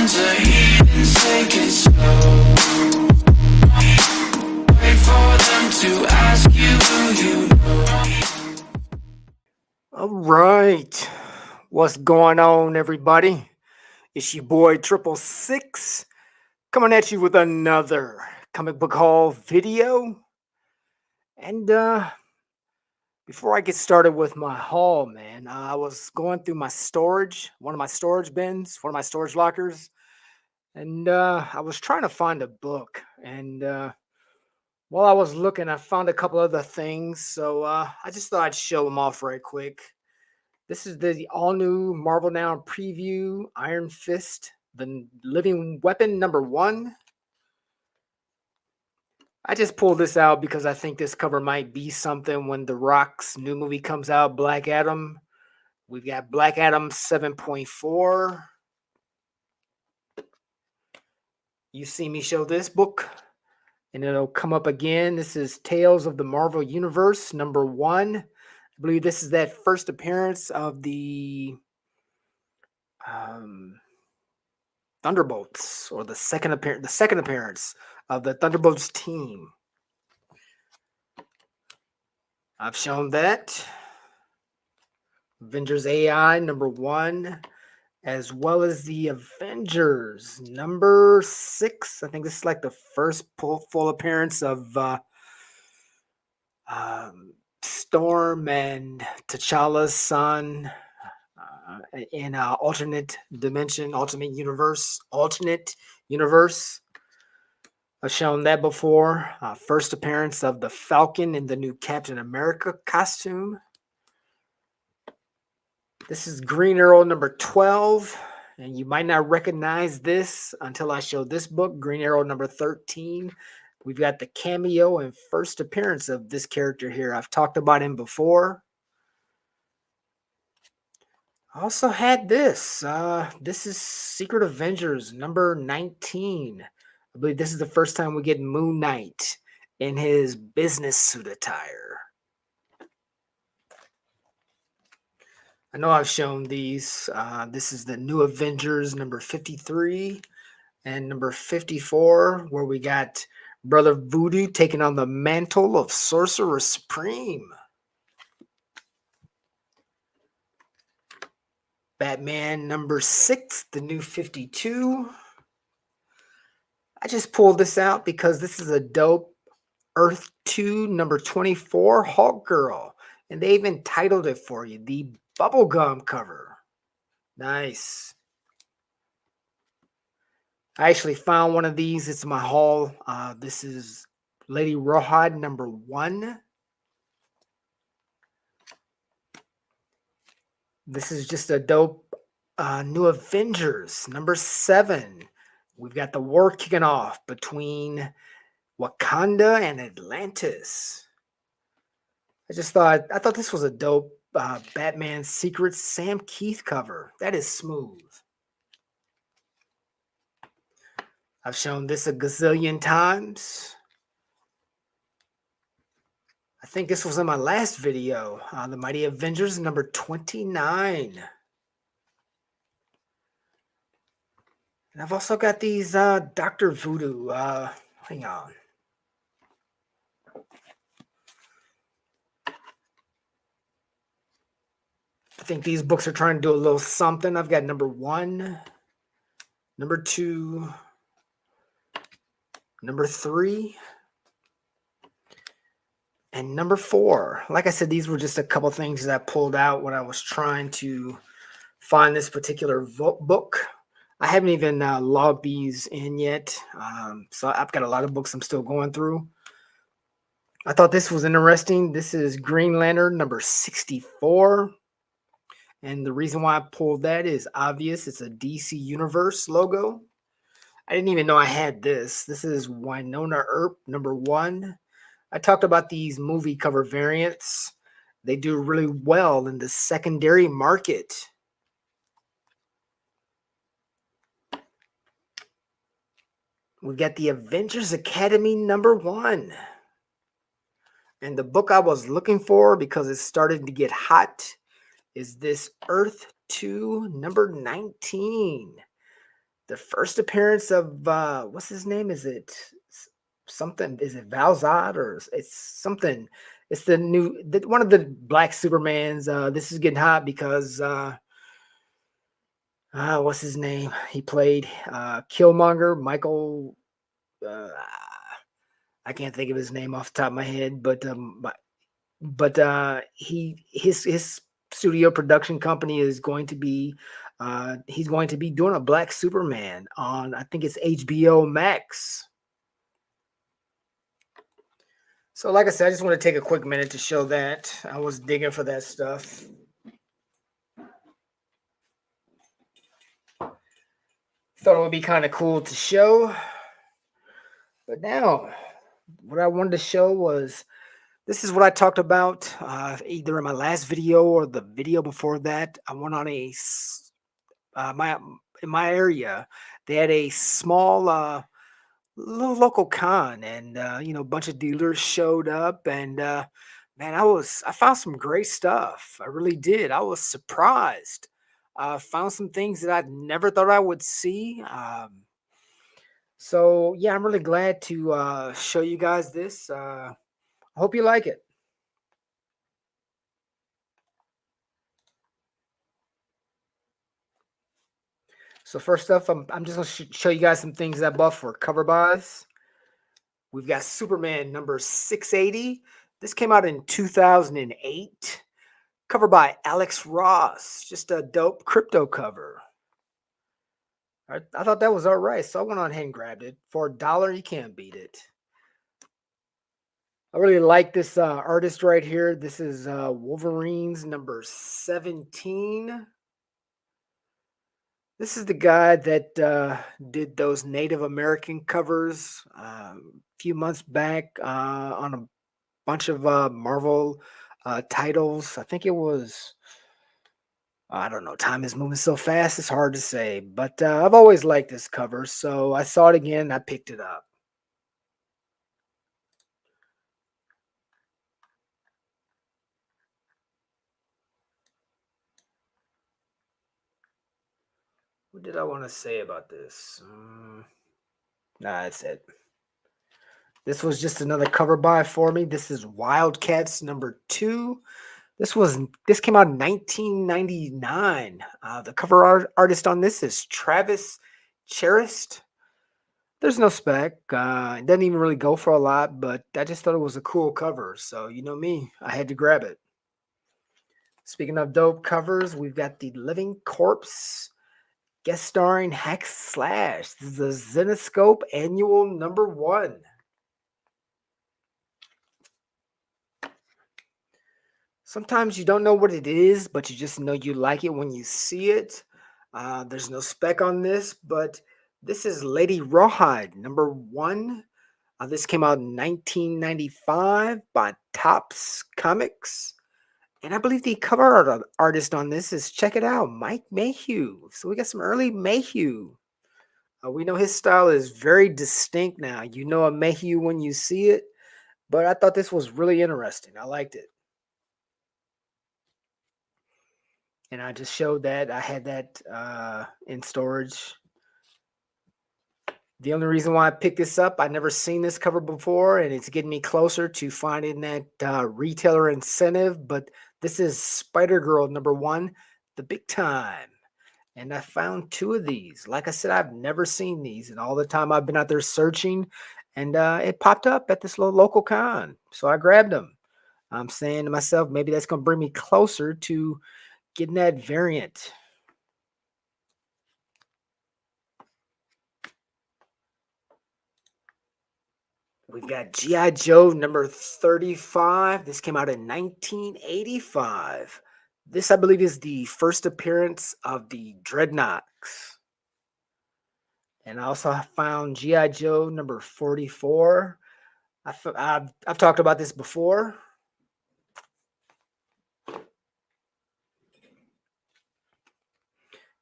bunch of heathens, take it slow. Wait for them to ask you who you know. All right. What's going on, everybody? It's your boy 666 coming at you with another comic book haul video. And before I get started with my haul, man, I was going through my storage, one of my storage bins, one of my storage lockers, and I was trying to find a book. And while I was looking, I found a couple other things. So I just thought I'd show them off right quick. This is the all-new Marvel Now preview, Iron Fist, the Living Weapon #1. I just pulled this out because I think this cover might be something when The Rock's new movie comes out, Black Adam. We've got Black Adam 7.4. You see me show this book, and it'll come up again. This is Tales of the Marvel Universe #1. I believe this is that first appearance of the Thunderbolts, or the second appearance of the Thunderbolts team. I've shown that. Avengers AI #1, as well as the Avengers #6. I think this is like the first full appearance of Storm and T'Challa's son in alternate dimension, alternate universe. I've shown that before. First appearance of the Falcon in the new Captain America costume. This is Green Arrow #12, and you might not recognize this until I show this book, Green Arrow #13. We've got the cameo and first appearance of this character here. I've talked about him before. I also had this. This is Secret Avengers #19. I believe this is the first time we get Moon Knight in his business suit attire. I know I've shown these. This is the New Avengers #53 and #54, where we got Brother Voodoo taking on the mantle of Sorcerer Supreme. Batman #6, the New 52. I just pulled this out because this is a dope Earth 2 #24 Hawk Girl. And they even titled it for you, the Bubblegum cover. Nice. I actually found one of these. It's my haul. This is Lady Rawhide #1. This is just a dope New Avengers #7. We've got the war kicking off between Wakanda and Atlantis. I thought this was a dope Batman Secrets Sam Keith cover. That is smooth. I've shown this a gazillion times. I think this was in my last video, the Mighty Avengers #29. And I've also got these Dr. Voodoo. Hang on. I think these books are trying to do a little something. I've got #1, #2, #3, and #4. Like I said, these were just a couple things that I pulled out when I was trying to find this particular book. I haven't even logged these in yet. So I've got a lot of books I'm still going through. I thought this was interesting. This is Green Lantern #64. And the reason why I pulled that is obvious. It's a DC Universe logo. I didn't even know I had this. This is Winona Earp #1. I talked about these movie cover variants. They do really well in the secondary market. We got the Avengers Academy #1. And the book I was looking for, because it started to get hot, is this Earth 2 #19. the first appearance of what's his name? Is it something? Is it Valzad or it's something? It's the new one of the Black Supermans. This is getting hot because what's his name? He played Killmonger, Michael. Uh, I can't think of his name off the top of my head, but his studio production company is going to be he's going to be doing a Black Superman on, I think it's HBO Max. So like I said, I just want to take a quick minute to show that. I was digging for that stuff. Thought it would be kind of cool to show. But now, what I wanted to show was this is what I talked about either in my last video or the video before that. I went on my in my area. They had a small little local con, and a bunch of dealers showed up, and man, I found some great stuff. I really did. I was surprised. Found some things that I never thought I would see. So yeah, I'm really glad to show you guys this. I hope you like it. So first up, I'm just gonna show you guys some things I bought for cover buys. We've got Superman number 680. This came out in 2008. Cover by Alex Ross. Just a dope crypto cover. I thought that was all right, so I went on ahead and grabbed it. For $1, you can't beat it. I really like this artist right here. This is Wolverines number 17. This is the guy that did those Native American covers a few months back on a bunch of Marvel titles. I think it was, I don't know, time is moving so fast, it's hard to say. But I've always liked this cover, so I saw it again, I picked it up. What did I want to say about this? Nah, that's it. This was just another cover buy for me. This is Wildcats number 2. This came out in 1999. The cover artist on this is Travis Charest. There's no spec. It doesn't even really go for a lot, but I just thought it was a cool cover. So you know me, I had to grab it. Speaking of dope covers, we've got the Living Corpse guest starring Hack Slash. This is the Zenescope Annual number 1. Sometimes you don't know what it is, but you just know you like it when you see it. There's no spec on this, but this is Lady Rawhide, number 1. This came out in 1995 by Topps Comics. And I believe the cover artist on this is, check it out, Mike Mayhew. So we got some early Mayhew. We know his style is very distinct now. You know a Mayhew when you see it, but I thought this was really interesting. I liked it. And I just showed that. I had that in storage. The only reason why I picked this up, I never seen this cover before, and it's getting me closer to finding that retailer incentive. But this is Spider-Girl number 1, the big time. And I found 2 of these. Like I said, I've never seen these, and all the time I've been out there searching, and it popped up at this little local con. So I grabbed them. I'm saying to myself, maybe that's going to bring me closer to getting that variant. We've got G.I. Joe number 35. This came out in 1985. This, I believe, is the first appearance of the Dreadnoks. And I also found G.I. Joe number 44. I've talked about this before.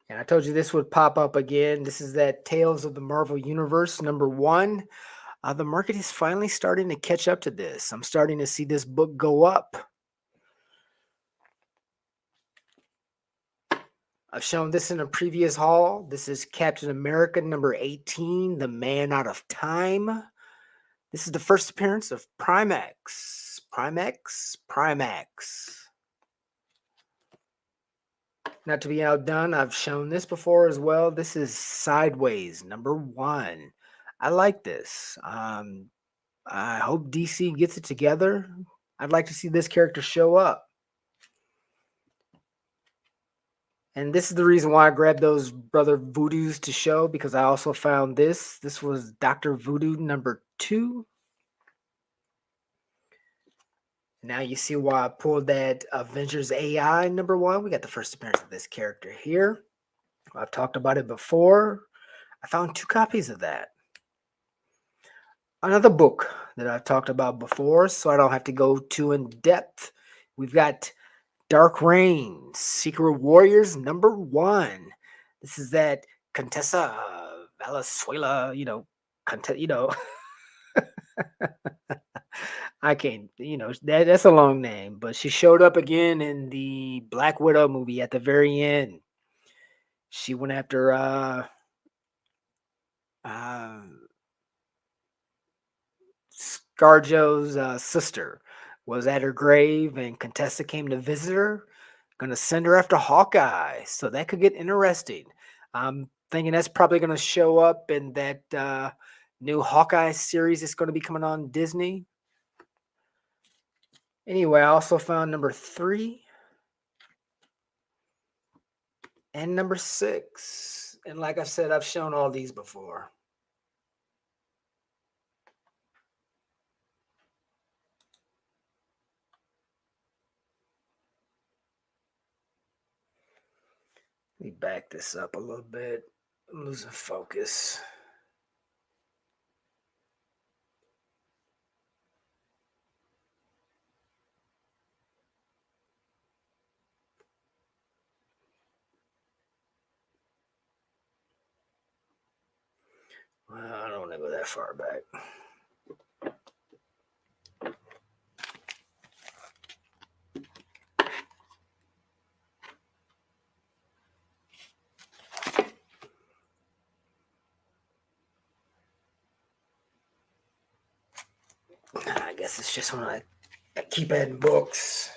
And I told you this would pop up again. This is that Tales of the Marvel Universe number 1. The market is finally starting to catch up to this. I'm starting to see this book go up. I've shown this in a previous haul. This is Captain America number 18, The Man Out of Time. This is the first appearance of Primax. Primax. Not to be outdone, I've shown this before as well. This is Sideways number 1. I like this. I hope DC gets it together. I'd like to see this character show up. And this is the reason why I grabbed those Brother Voodoos to show, because I also found this. This was Dr. Voodoo number 2. Now you see why I pulled that Avengers AI number 1. We got the first appearance of this character here. I've talked about it before. I found 2 copies of that. Another book that I've talked about before, so I don't have to go too in depth. We've got Dark Reign, Secret Warriors number 1. This is that Contessa Valenzuela, I can't, that's a long name, but she showed up again in the Black Widow movie at the very end. She went after ScarJo's sister was at her grave, and Contessa came to visit her. Gonna send her after Hawkeye, so that could get interesting. I'm thinking that's probably gonna show up in that new Hawkeye series that's gonna be coming on Disney. Anyway, I also found number 3 and number 6. And like I said, I've shown all these before. Let me back this up a little bit. I'm losing focus. Well, I don't want to go that far back. I guess it's just when I keep adding books.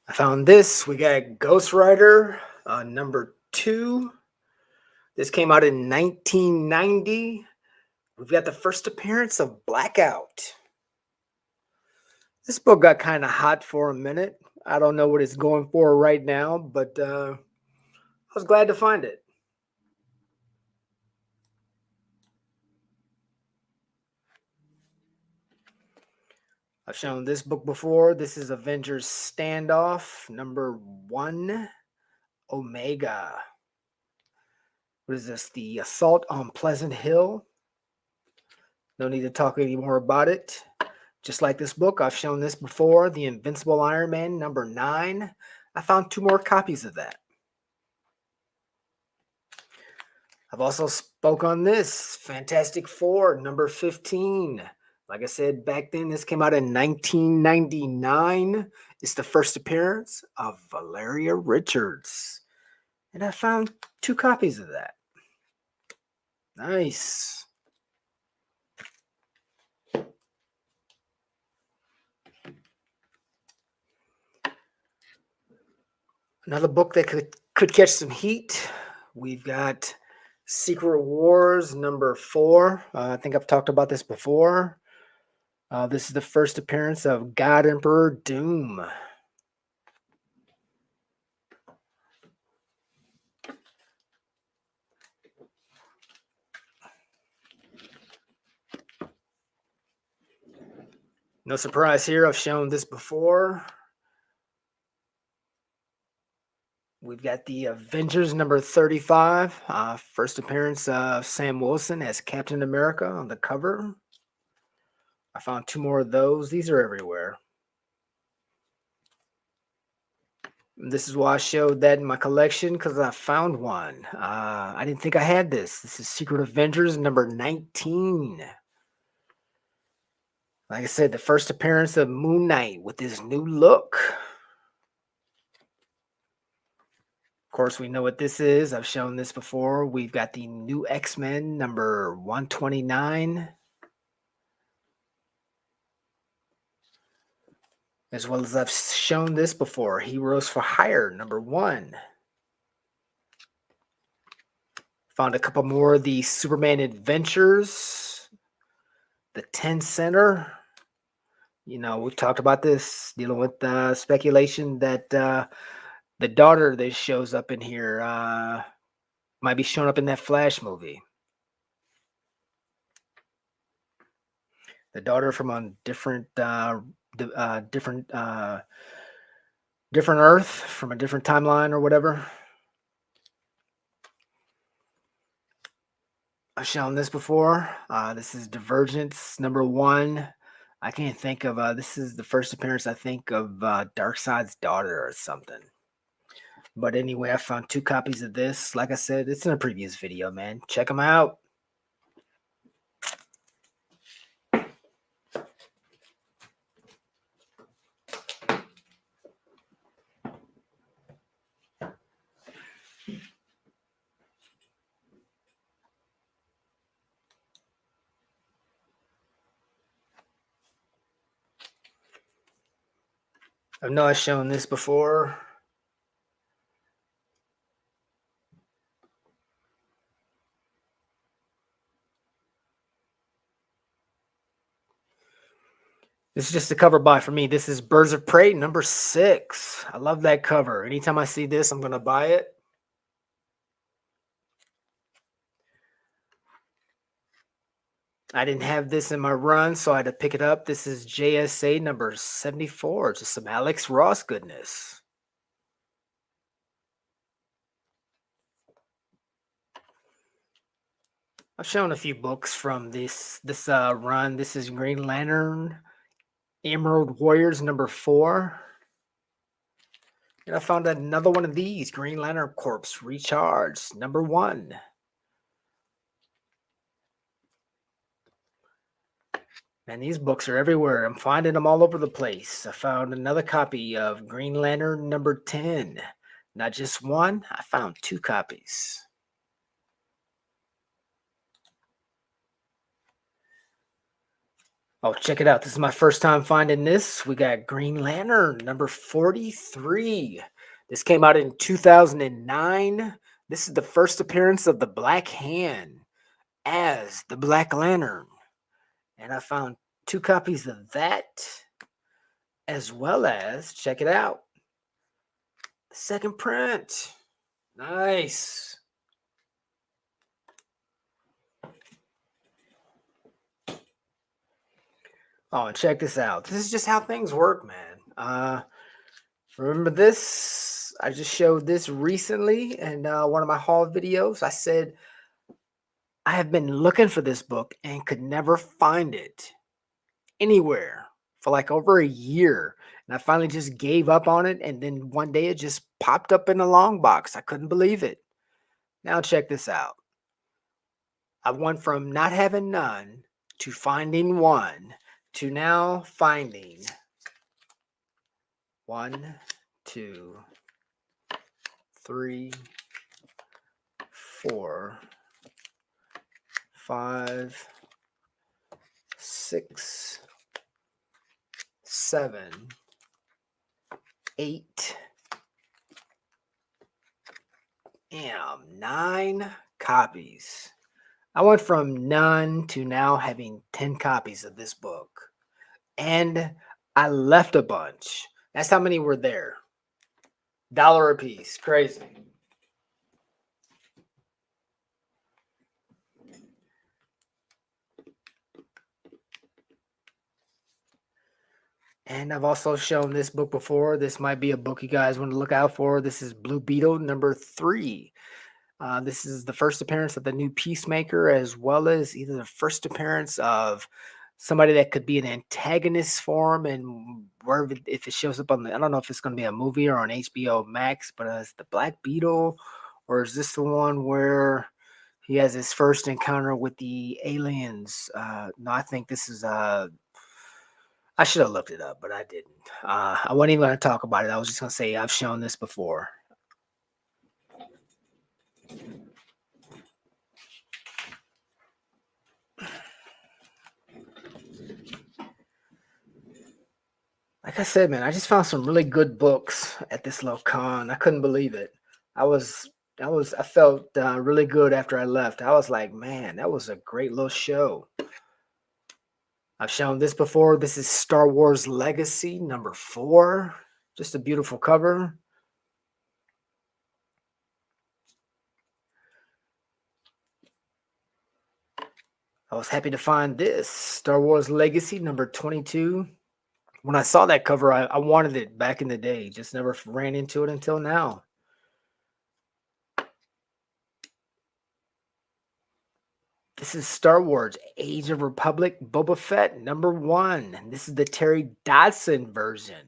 I found this. We got Ghost Rider number 2. This came out in 1990. We've got the first appearance of Blackout. This book got kind of hot for a minute. I don't know what it's going for right now, but I was glad to find it. I've shown this book before. This is Avengers Standoff number 1, Omega. What is this? The Assault on Pleasant Hill. No need to talk any more about it. Just like this book, I've shown this before. The Invincible Iron Man number 9. I found 2 more copies of that. I've also spoke on this Fantastic Four number 15. Like I said back then, this came out in 1999. It's the first appearance of Valeria Richards. And I found 2 copies of that. Nice. Another book that could catch some heat. We've got Secret Wars number 4. I think I've talked about this before. This is the first appearance of God Emperor Doom. No surprise here. I've shown this before. We've got the Avengers number 35. First appearance of Sam Wilson as Captain America on the cover. I found 2 more of those. These are everywhere. This is why I showed that in my collection, because I found one. I didn't think I had this. This is Secret Avengers number 19. Like I said, the first appearance of Moon Knight with his new look. Of course, we know what this is. I've shown this before. We've got the new X-Men number 129. As well as I've shown this before, Heroes for Hire number 1. Found a couple more of the Superman Adventures, the 10 Center. You know, we talked about this, dealing with speculation that the daughter that shows up in here might be showing up in that Flash movie. The daughter from a different different Earth, from a different timeline or whatever. I've shown this before. This is Divergence number 1. I can't think of this is the first appearance, I think, of Darkseid's daughter or something. But anyway, I found 2 copies of this. Like I said, it's in a previous video, man. Check them out. I know I've shown this before. This is just a cover buy for me. This is Birds of Prey number 6. I love that cover. Anytime I see this, I'm going to buy it. I didn't have this in my run, so I had to pick it up. This is JSA number 74. Just some Alex Ross goodness. I've shown a few books from this run. This is Green Lantern Emerald Warriors number 4. And I found another one of these, Green Lantern Corps Recharged number 1. Man, these books are everywhere. I'm finding them all over the place. I found another copy of Green Lantern number 10. Not just one, I found 2 copies. Oh, check it out. This is my first time finding this. We got Green Lantern number 43. This came out in 2009. This is the first appearance of the Black Hand as the Black Lantern. And I found 2 copies of that, as well as, check it out, the second print. Nice. Oh, and check this out. This is just how things work, man. Remember this? I just showed this recently in one of my haul videos. I said I have been looking for this book and could never find it anywhere for like over a year. And I finally just gave up on it. And then one day it just popped up in a long box. I couldn't believe it. Now check this out. I went from not having none to finding one to now finding 1, 2, 3, 4, 5, 6, 7, 8, and 9 copies. I went from none to now having 10 copies of this book. And I left a bunch. That's how many were there. $1 a piece. Crazy. And I've also shown this book before. This might be a book you guys want to look out for. This is Blue Beetle number 3. This is the first appearance of the new Peacemaker, as well as either the first appearance of somebody that could be an antagonist for him, and wherever if it shows up on the, I don't know if it's going to be a movie or on HBO Max, but it's the Black Beetle, or is this the one where he has his first encounter with the aliens? No, I think this is. I should have looked it up, but I didn't. I wasn't even going to talk about it. I was just going to say I've shown this before. Like I said, man, I just found some really good books at this little con. I couldn't believe it. I was, I felt really good after I left. I was like, man, that was a great little show. I've shown this before. This is Star Wars Legacy #4. Just a beautiful cover. I was happy to find this Star Wars Legacy #22. When I saw that cover, I wanted it back in the day. Just never ran into it until now. This is Star Wars Age of Republic Boba Fett #1. And this is the Terry Dodson version.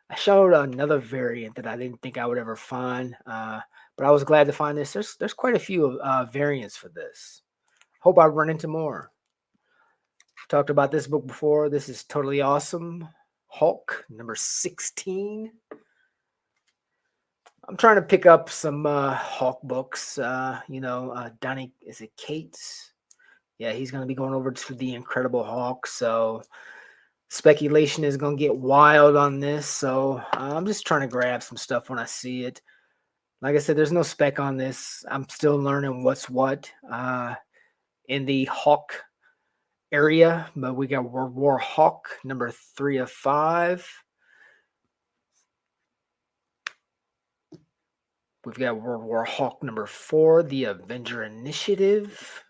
I showed another variant that I didn't think I would ever find, but I was glad to find this. There's quite a few variants for this. Hope I run into more. Talked about this book before. This is Totally Awesome Hulk #16. I'm trying to pick up some Hulk books. Donnie, is it Cates? Yeah, he's going to be going over to the Incredible Hulk. So speculation is going to get wild on this. So I'm just trying to grab some stuff when I see it. Like I said, there's no spec on this. I'm still learning what's what in the Hulk area. But we got World War Hulk #3 of 5. We've got World War Hulk #4, the Avenger Initiative.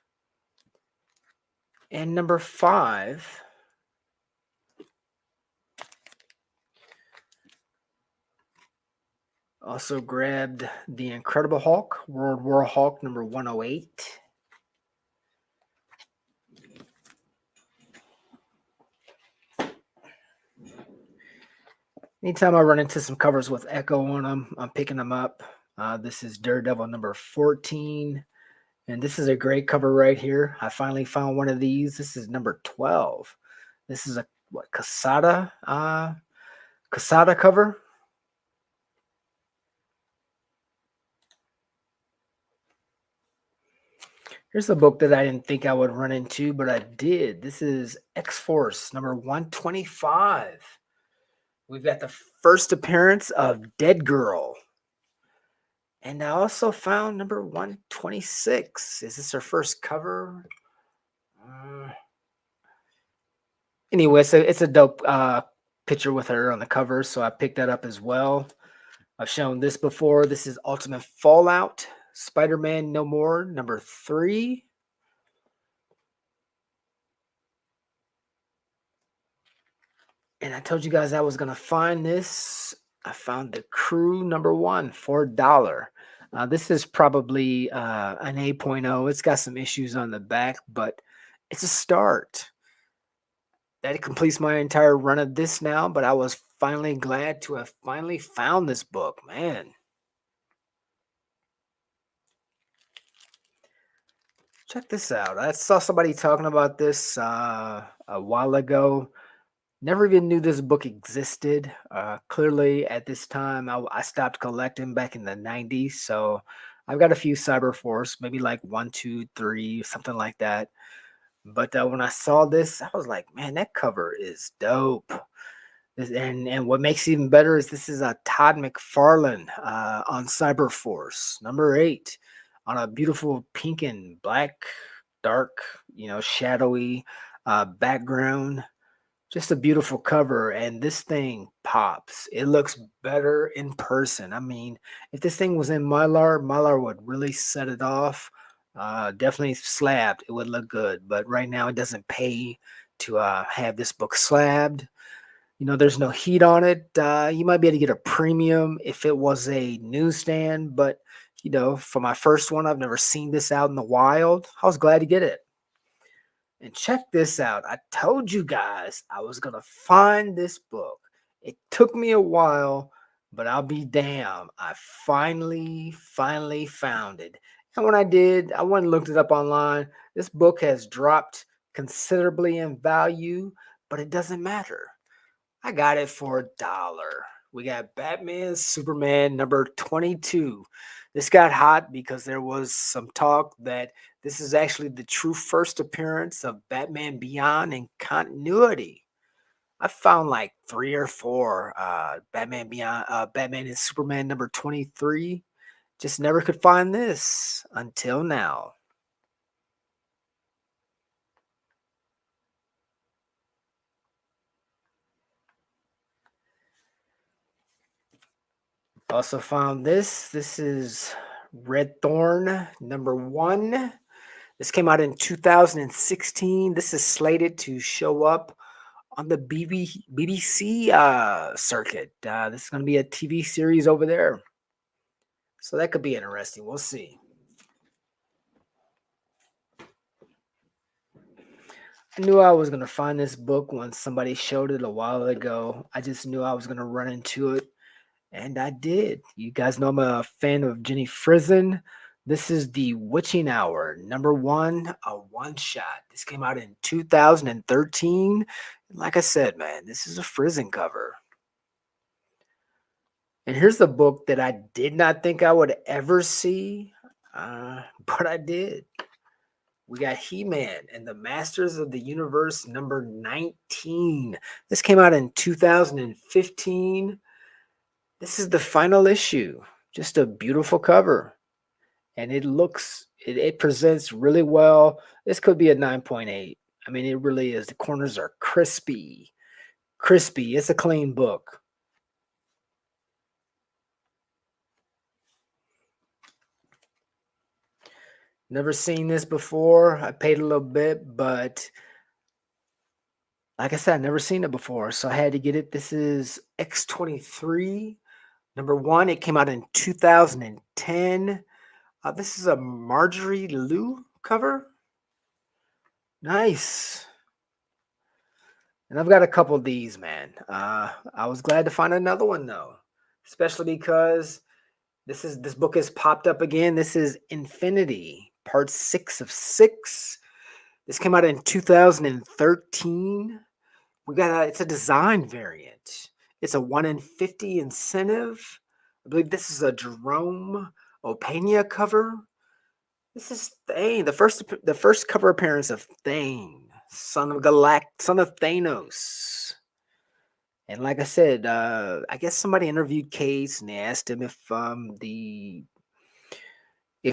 And #5, also grabbed the Incredible Hulk, World War Hulk #108. Anytime I run into some covers with Echo on them, I'm picking them up. This is Daredevil #14. And this is a great cover right here. I finally found one of these. This is #12. This is a Casada cover. Here's a book that I didn't think I would run into, but I did. This is X-Force #125. We've got the first appearance of Dead Girl. And I also found #126. Is this her first cover? Anyway, so it's a dope picture with her on the cover, so I picked that up as well. I've shown this before. This is Ultimate Fallout, Spider-Man No More #3. And I told you guys I was going to find this. I found The Crew #1 for $1. This is probably an 8.0. It's got some issues on the back, but it's a start. That completes my entire run of this now, but I was finally glad to have finally found this book, man. Check this out. I saw somebody talking about this a while ago. Never even knew this book existed. Clearly, at this time, I stopped collecting back in the 90s. So I've got a few Cyberforce, maybe like 1, 2, 3, something like that. But when I saw this, I was like, man, that cover is dope. And what makes it even better is this is a Todd McFarlane on Cyberforce #8 on a beautiful pink and black, dark, shadowy background. Just a beautiful cover, and this thing pops. It looks better in person. I mean, if this thing was in Mylar would really set it off. Definitely slabbed, it would look good. But right now, it doesn't pay to have this book slabbed. There's no heat on it. You might be able to get a premium if it was a newsstand, but for my first one, I've never seen this out in the wild. I was glad to get it. And check this out. I told you guys I was going to find this book. It took me a while, but I'll be damned. I finally found it. And when I did, I went and looked it up online. This book has dropped considerably in value, but it doesn't matter. I got it for $1. We got Batman Superman number 22. This got hot because there was some talk that this is actually the true first appearance of Batman Beyond in continuity. I found like 3 or 4 Batman Beyond, Batman and Superman number 23. Just never could find this until now. Also found this. This is Red Thorn number 1. This came out in 2016. This is slated to show up on the BBC circuit. This is going to be a TV series over there. So that could be interesting. We'll see. I knew I was going to find this book when somebody showed it a while ago. I just knew I was going to run into it. And I did. You guys know I'm a fan of Jenny Frison. This is The Witching Hour, number 1, a one-shot. This came out in 2013. Like I said, man, this is a Frison cover. And here's the book that I did not think I would ever see, but I did. We got He-Man and the Masters of the Universe, number 19. This came out in 2015. This is the final issue. Just a beautiful cover. And it presents really well. This could be a 9.8. I mean, it really is. The corners are crispy. Crispy. It's a clean book. Never seen this before. I paid a little bit, but like I said, I never seen it before, so I had to get it. This is X-23, number 1. It came out in 2010. This is a Marjorie Liu cover. Nice. And I've got a couple of these, man. I was glad to find another one though, especially because this book has popped up again. This is Infinity, part 6 of 6. This came out in 2013. It's a design variant. It's a 1 in 50 incentive. I believe this is a Jerome Opeña cover. This is Thane, the first cover appearance of Thane, son of Thanos. And like I said, I guess somebody interviewed Case and they asked him if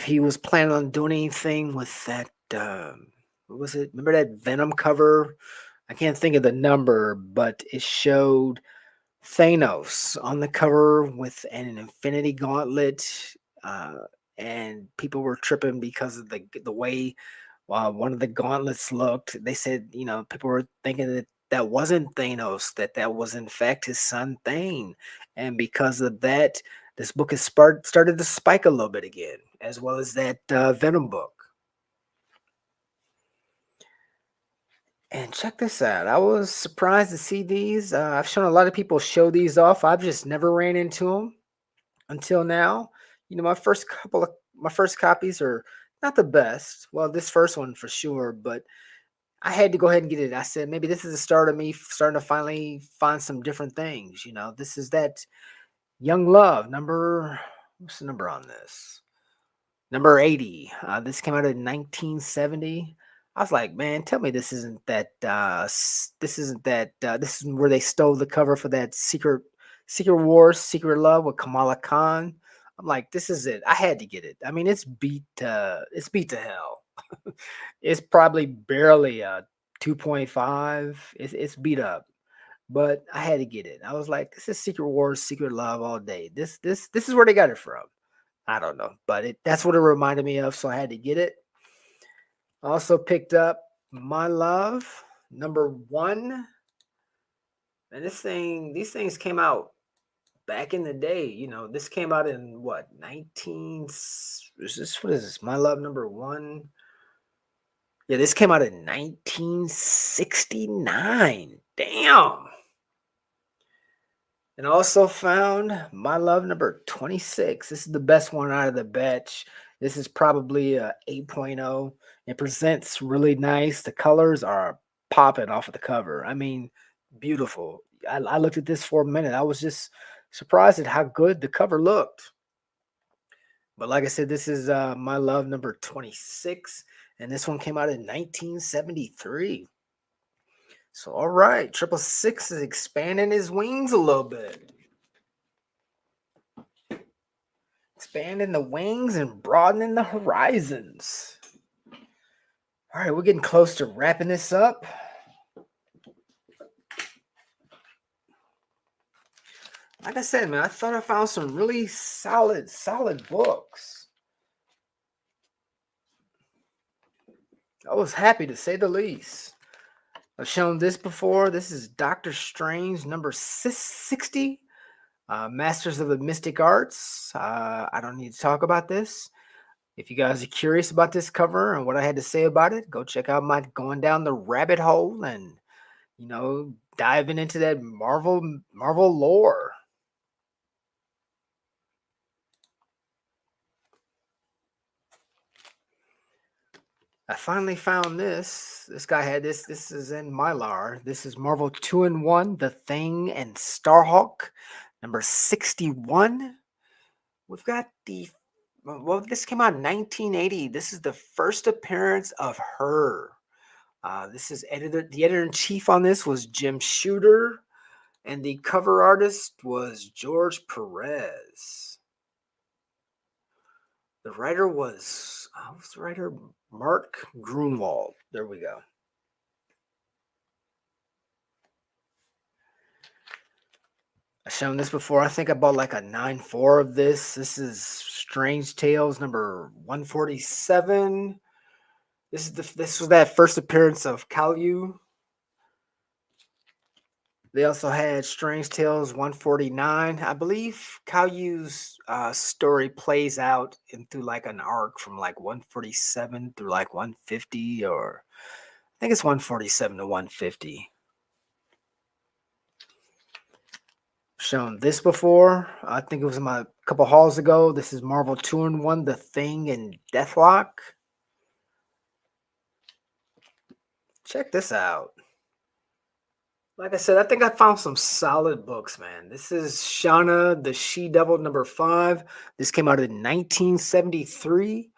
he was planning on doing anything with that. What was it? Remember that Venom cover? I can't think of the number, but it showed Thanos on the cover with an Infinity Gauntlet, and people were tripping because of the way one of the gauntlets looked. They said, people were thinking that wasn't Thanos, that was in fact his son Thane, and because of that, this book has started to spike a little bit again, as well as that Venom book. And check this out. I was surprised to see these. I've shown a lot of people show these off. I've just never ran into them until now. My first copies are not the best. Well, this first one for sure, but I had to go ahead and get it. I said maybe this is the start of me starting to finally find some different things. This is that Young Love number. What's the number on this? Number 80. This came out in 1970. I was like, man, tell me this isn't that. This isn't that. This is where they stole the cover for that Secret Wars, Secret Love with Kamala Khan. I'm like, this is it. I had to get it. I mean, it's beat to hell. It's probably barely a 2.5. It's beat up, but I had to get it. I was like, this is Secret Wars, Secret Love all day. This is where they got it from. I don't know, but that's what it reminded me of, so I had to get it. I also picked up My Love, number 1. And these things came out back in the day. This came out in what, what is this? My Love number 1. Yeah, this came out in 1969. Damn. And also found My Love number 26. This is the best one out of the batch. This is probably a 8.0. It presents really nice. The colors are popping off of the cover. I mean, beautiful. I looked at this for a minute. I was just surprised at how good the cover looked. But like I said, this is My Love number 26. And this one came out in 1973. So, all right, Triple Six is expanding his wings a little bit. Expanding the wings and broadening the horizons. All right, we're getting close to wrapping this up. Like I said, man, I thought I found some really solid books. I was happy to say the least. I've shown this before. This is Doctor Strange number 60. Masters of the Mystic Arts. I don't need to talk about this. If you guys are curious about this cover and what I had to say about it, go check out my going down the rabbit hole and diving into that Marvel lore. I finally found this. This guy had this. This is in Mylar. This is Marvel 2-in-1, The Thing and Starhawk, number 61. We've got this came out in 1980. This is the first appearance of her. This is the editor-in-chief on this was Jim Shooter, and the cover artist was George Perez. The writer was Mark Grunwald. There we go. I've shown this before. I think I bought like a 9.4 of this. This is Strange Tales number 147. This was that first appearance of Kalyu. They also had Strange Tales 149. I believe Kalyu's story plays out through like an arc from like 147 through like 150, or I think it's 147 to 150. Shown this before. I think it was a couple hauls ago. This is Marvel 2-in-1, The Thing and Deathlock. Check this out. Like I said, I think I found some solid books, man. This is Shauna the She-Devil number 5. This came out in 1973.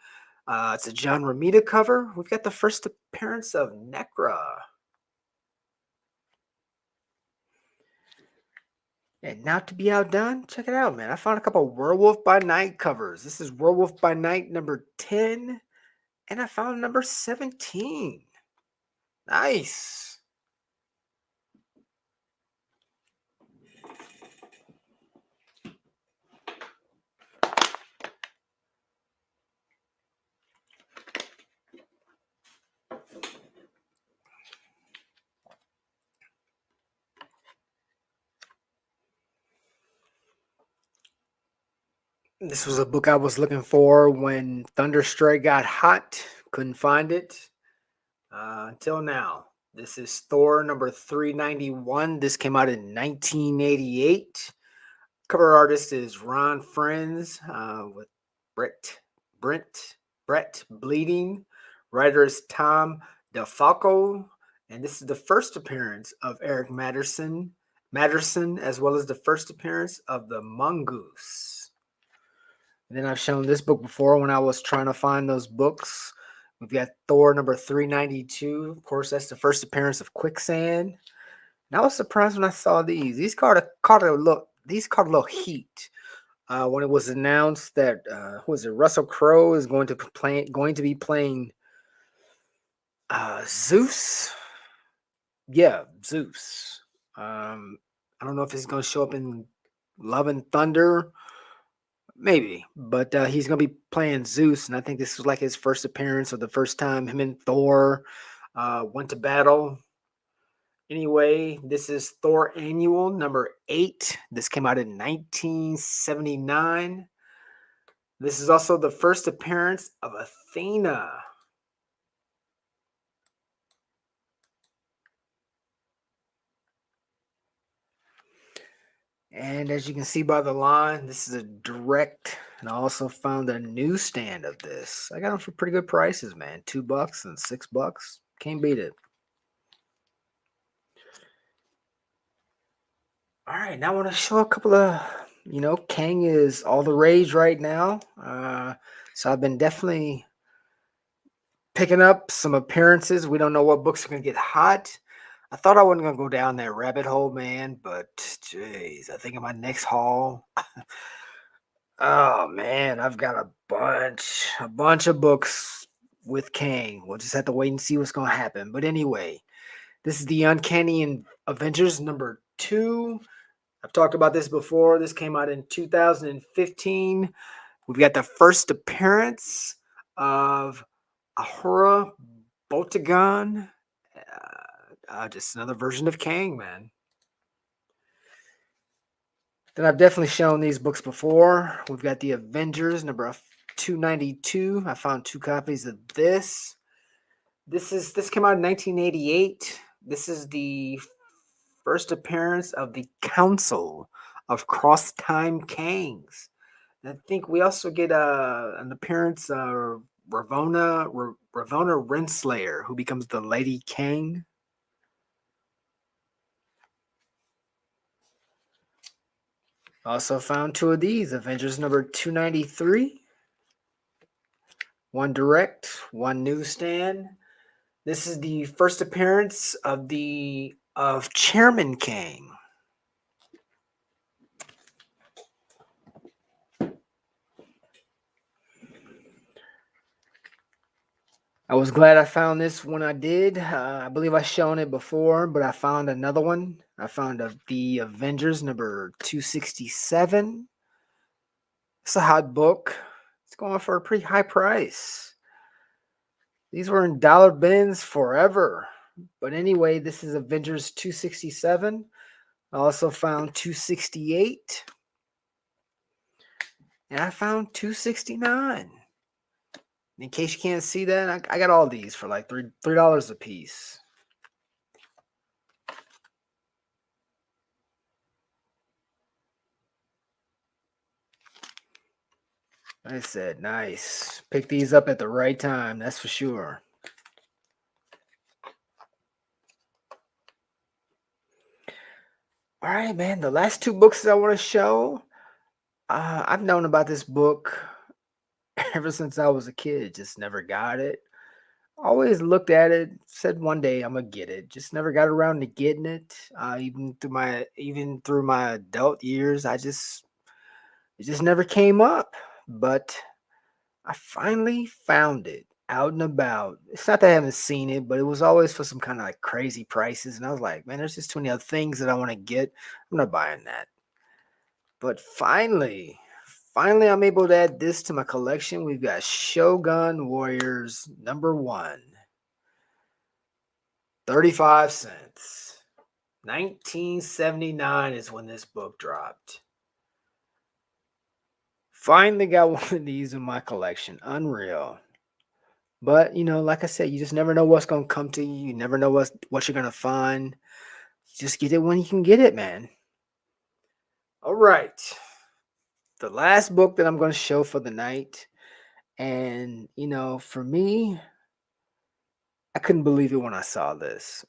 It's a John Romita cover. We've got the first appearance of Necra. And not to be outdone, check it out, man. I found a couple Werewolf by Night covers. This is Werewolf by Night number 10. And I found number 17. Nice. This was a book I was looking for when Thunderstrike got hot. Couldn't find it until now. This is Thor number 391. This came out in 1988. Cover artist is Ron Friends with Brett Bleeding. Writer is Tom DeFalco. And this is the first appearance of Eric Matterson, as well as the first appearance of the Mongoose. And then I've shown this book before when I was trying to find those books. We've got Thor number 392. Of course, that's the first appearance of Quicksand. And I was surprised when I saw these. These caught a little heat when it was announced that Russell Crowe is going to be playing Zeus. Yeah, Zeus. I don't know if he's going to show up in Love and Thunder. Maybe, but he's going to be playing Zeus, and I think this was like his first appearance or the first time him and Thor went to battle. Anyway, this is Thor Annual number 8. This came out in 1979. This is also the first appearance of Athena. And as you can see by the line, this is a direct, and I also found a newsstand of this. I got them for pretty good prices, man. $2 and $6. Can't beat it. All right, now I want to show a couple of, Kang is all the rage right now. So I've been definitely picking up some appearances. We don't know what books are going to get hot. I thought I wasn't going to go down that rabbit hole, man, but jeez, I think in my next haul, oh man, I've got a bunch of books with Kang. We'll just have to wait and see what's going to happen. But anyway, this is the Uncanny Avengers #2. I've talked about this before. This came out in 2015. We've got the first appearance of Ahura Botagon. Just another version of Kang, man. Then I've definitely shown these books before. We've got the Avengers #292. I found 2 copies of this. This came out in 1988. This is the first appearance of the Council of Cross-Time Kangs. And I think we also get an appearance of Ravonna Renslayer, who becomes the Lady Kang. Also found 2 of these, Avengers #293. 1 direct, 1 newsstand. This is the first appearance of Chairman Kang. I was glad I found this when I did. I believe I've shown it before, but I found another one. I found the Avengers #267. It's a hot book. It's going for a pretty high price. These were in dollar bins forever. But anyway, this is Avengers 267. I also found 268. And I found 269. In case you can't see that, I got all these for like $3 a piece. I said, nice. Pick these up at the right time, that's for sure. All right, man. The last 2 books that I want to show, I've known about this book ever since I was a kid. Just never got it. Always looked at it, said one day I'm gonna get it. Just never got around to getting it. Even through my adult years, it just never came up. But I finally found it out and about. It's not that I haven't seen it, but it was always for some kind of like crazy prices. And I was like, man, there's just too many other things that I want to get. I'm not buying that. But finally, I'm able to add this to my collection. We've got Shogun Warriors #1. 35 cents. 1979 is when this book dropped. Finally got one of these in my collection. Unreal. But, like I said, you just never know what's going to come to you. You never know what you're going to find. You just get it when you can get it, man. All right. The last book that I'm going to show for the night. And, for me, I couldn't believe it when I saw this.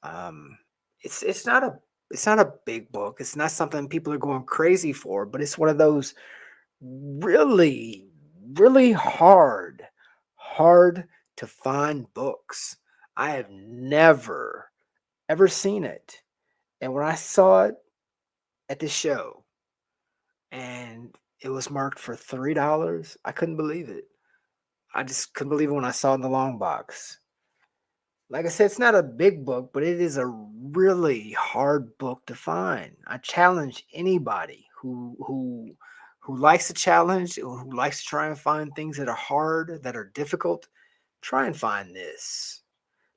It's not a big book. It's not something people are going crazy for, but it's one of those really, really hard to find books. I have never ever seen it. And when I saw it at the show and it was marked for $3, I couldn't believe it. I just couldn't believe it when I saw it in the long box. Like I said, it's not a big book, but it is a really hard book to find. I challenge anybody who likes a challenge, who likes to try and find things that are hard, that are difficult, try and find this.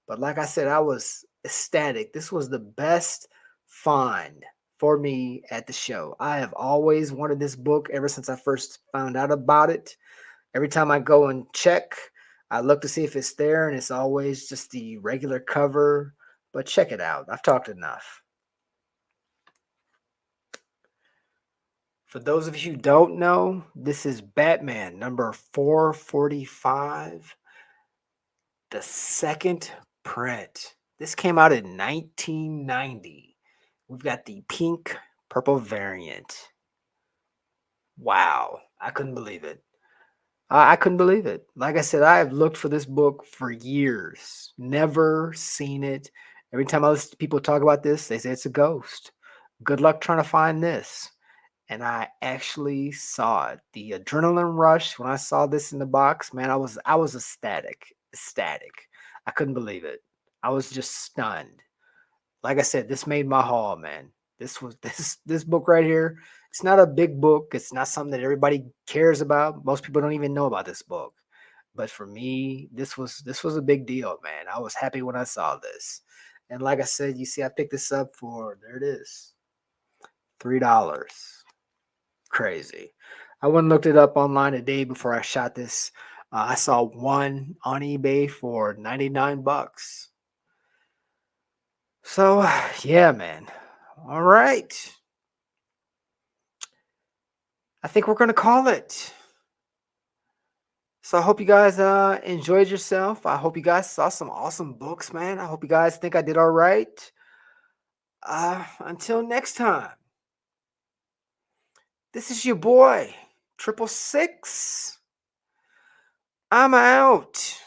But like I said, I was ecstatic. This was the best find for me at the show. I have always wanted this book ever since I first found out about it. Every time I go and check, I look to see if it's there, and it's always just the regular cover. But check it out. I've talked enough. For those of you who don't know, this is Batman number 445, the second print. This came out in 1990. We've got the pink purple variant. Wow, I couldn't believe it. I couldn't believe it. Like I said, I have looked for this book for years, never seen it. Every time I listen to people talk about this, they say it's a ghost. Good luck trying to find this. And I actually saw it. The adrenaline rush when I saw this in the box, man, I was ecstatic. I couldn't believe it. I was just stunned. Like I said, this made my haul, man. This was this book right here. It's not a big book. It's not something that everybody cares about. Most people don't even know about this book. But for me, this was a big deal, man. I was happy when I saw this. And like I said, you see, I picked this up for there it is, $3. Crazy. I went and looked it up online a day before I shot this. I saw one on eBay for 99 bucks. So, yeah, man. All right. I think we're going to call it. So I hope you guys enjoyed yourself. I hope you guys saw some awesome books, man. I hope you guys think I did all right. Until next time, this is your boy, 666. I'm out.